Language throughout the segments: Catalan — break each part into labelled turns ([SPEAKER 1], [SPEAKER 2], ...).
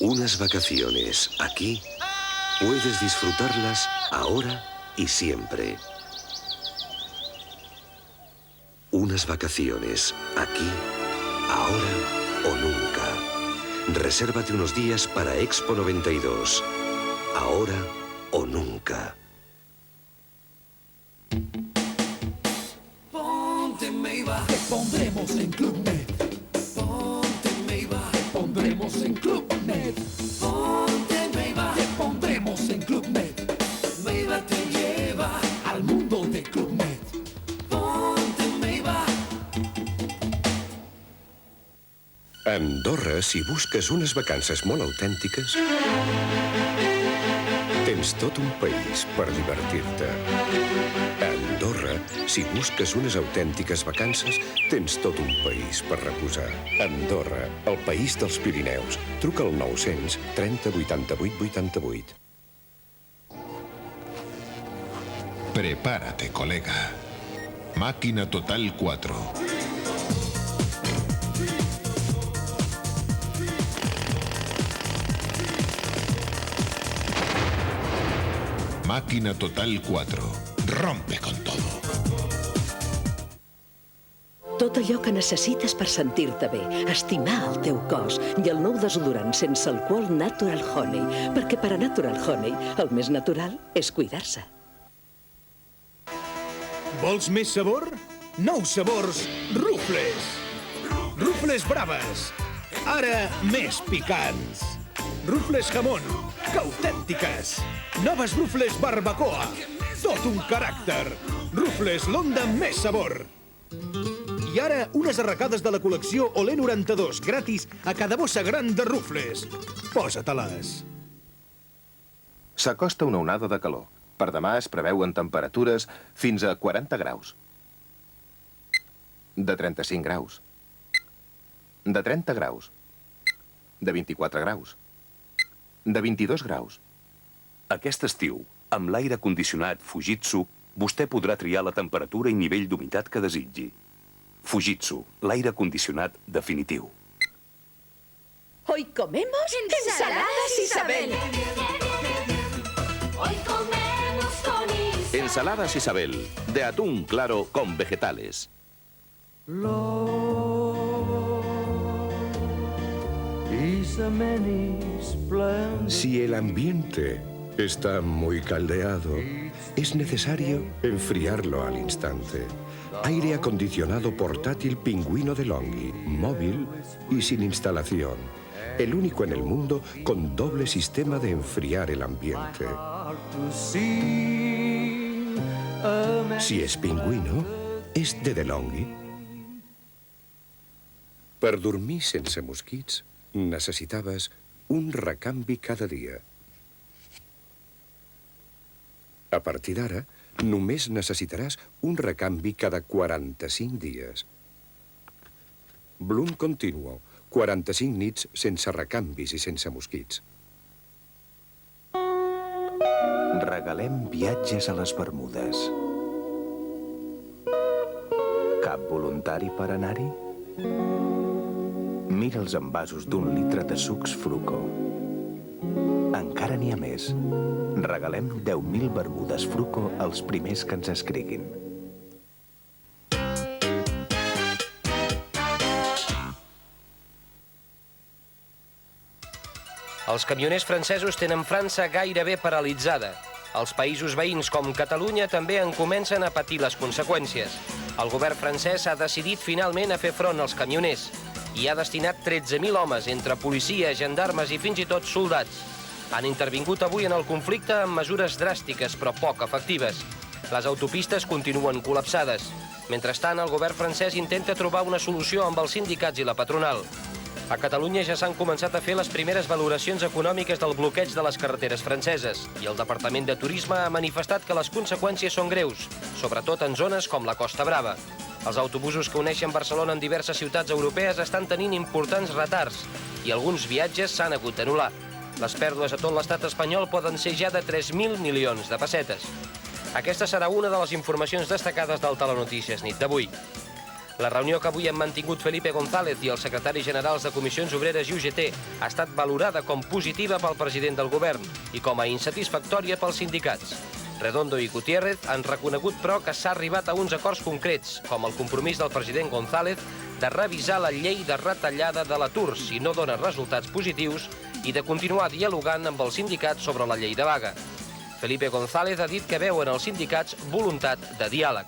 [SPEAKER 1] Unas vacaciones aquí puedes disfrutarlas ahora y siempre. Unas vacaciones aquí, ahora o nunca. Resérvate unos días para Expo 92. Ahora o nunca.
[SPEAKER 2] Ponte Meiba, te pondremos en Club Med. Ponte Meiba, te pondremos en Club Med. Ponte Meiba, te pondremos en Club Med. Meiba te lleva al mundo de Club Med. Ponte Meiba.
[SPEAKER 1] A Andorra, si busques unes vacances molt autèntiques, tens tot un país per divertir-te. A Andorra, si busques unes autèntiques vacances, tens tot un país per reposar. Andorra, el país dels Pirineus. Truca al 900 30 88 88.
[SPEAKER 3] Prepárate, colega. Máquina Total 4. Máquina Total 4. Rompe con todo.
[SPEAKER 4] Tot allò que necessites per sentir-te bé, estimar el teu cos i el nou desodorant sense alcohol Natural Honey, perquè per a Natural Honey el més natural és cuidar-se.
[SPEAKER 5] Vols més sabor? Nous sabors Rufles. Rufles braves. Ara més picants. Rufles jamón, que autèntiques. Noves Rufles barbacoa. Tot un caràcter. Rufles l'onda amb més sabor. I ara unes arracades de la col·lecció Olé 92, gratis a cada bossa gran de Rufles. Posa-te-les.
[SPEAKER 6] S'acosta una onada de calor. Per demà es preveuen temperatures fins a 40 graus. De 35 graus. De 30 graus. De 24 graus. De 22 graus.
[SPEAKER 7] Aquest estiu, amb l'aire condicionat Fujitsu, vostè podrà triar la temperatura i nivell d'humitat que desitgi. Fujitsu, l'aire condicionat definitiu.
[SPEAKER 4] Hoy comemos ensaladas Isabel.
[SPEAKER 8] Hoy comemos con Isabel.
[SPEAKER 7] Ensaladas Isabel, de atún claro con vegetales.
[SPEAKER 1] Si el ambiente está muy caldeado, es necesario enfriarlo al instante. Aire acondicionado portátil Pingüino de Longhi, móvil y sin instalación. El único en el mundo con doble sistema de enfriar el ambiente. Si es Pingüino, és de DeLonghi. Per dormir sense mosquits, necessitaves un recanvi cada dia. A partir d'ara, només necessitaràs un recanvi cada 45 dies. Bloom Continuo, 45 nits sense recanvis i sense mosquits.
[SPEAKER 6] Regalem viatges a les Bermudes. Cap voluntari per anar-hi? Mira els envasos d'1 litre de sucs Fruco. Encara n'hi ha més. Regalem 10.000 Bermudes Fruco als primers que ens escriguin.
[SPEAKER 9] Els camioners francesos tenen França gairebé paralitzada. Els països veïns com Catalunya també en comencen a patir les conseqüències. El govern francès ha decidit finalment a fer front als camioners i ha destinat 13.000 homes entre policia, gendarmes i fins i tot soldats. Han intervingut avui en el conflicte amb mesures dràstiques però poc efectives. Les autopistes continuen col·lapsades. Mentrestant, el govern francès intenta trobar una solució amb els sindicats i la patronal. A Catalunya ja s'han començat a fer les primeres valoracions econòmiques del bloqueig de les carreteres franceses i el Departament de Turisme ha manifestat que les conseqüències són greus, sobretot en zones com la Costa Brava. Els autobusos que uneixen Barcelona amb diverses ciutats europees estan tenint importants retards i alguns viatges s'han hagut d'anul·lar. Les pèrdues a tot l'estat espanyol poden ser ja de 3.000 milions de pessetes. Aquesta serà una de les informacions destacades del Telenotícies nit d'avui. La reunió que avui han mantingut Felipe González i els secretaris generals de Comissions Obreres i UGT ha estat valorada com positiva pel president del govern i com a insatisfactòria pels sindicats. Redondo i Gutiérrez han reconegut, però, que s'ha arribat a uns acords concrets, com el compromís del president González de revisar la llei de retallada de l'atur si no dona resultats positius i de continuar dialogant amb els sindicats sobre la llei de vaga. Felipe González ha dit que veuen els sindicats voluntat de diàleg.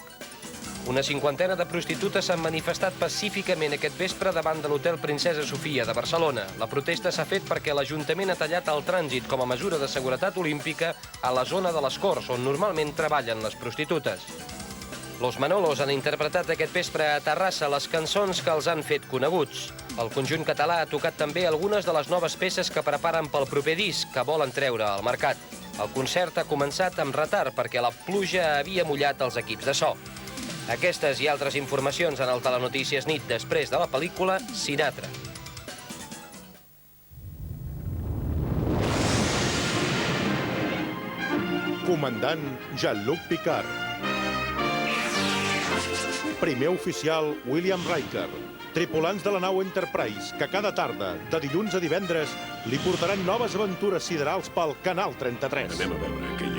[SPEAKER 9] Una cinquantena de prostitutes s'han manifestat pacíficament aquest vespre davant de l'hotel Princesa Sofia de Barcelona. La protesta s'ha fet perquè l'Ajuntament ha tallat el trànsit com a mesura de seguretat olímpica a la zona de les Corts, on normalment treballen les prostitutes. Los Manolos han interpretat aquest vespre a Terrassa les cançons que els han fet coneguts. El conjunt català ha tocat també algunes de les noves peces que preparen pel proper disc que volen treure al mercat. El concert ha començat amb retard perquè la pluja havia mullat els equips de so. Aquestes i altres informacions en el Telenotícies Nit després de la pel·lícula Sinatra.
[SPEAKER 10] Comandant Jean-Luc Picard. Primer oficial William Riker. Tripulants de la nau Enterprise, que cada tarda, de dilluns a divendres, li portaran noves aventures siderals pel Canal 33.
[SPEAKER 1] Anem a veure què hi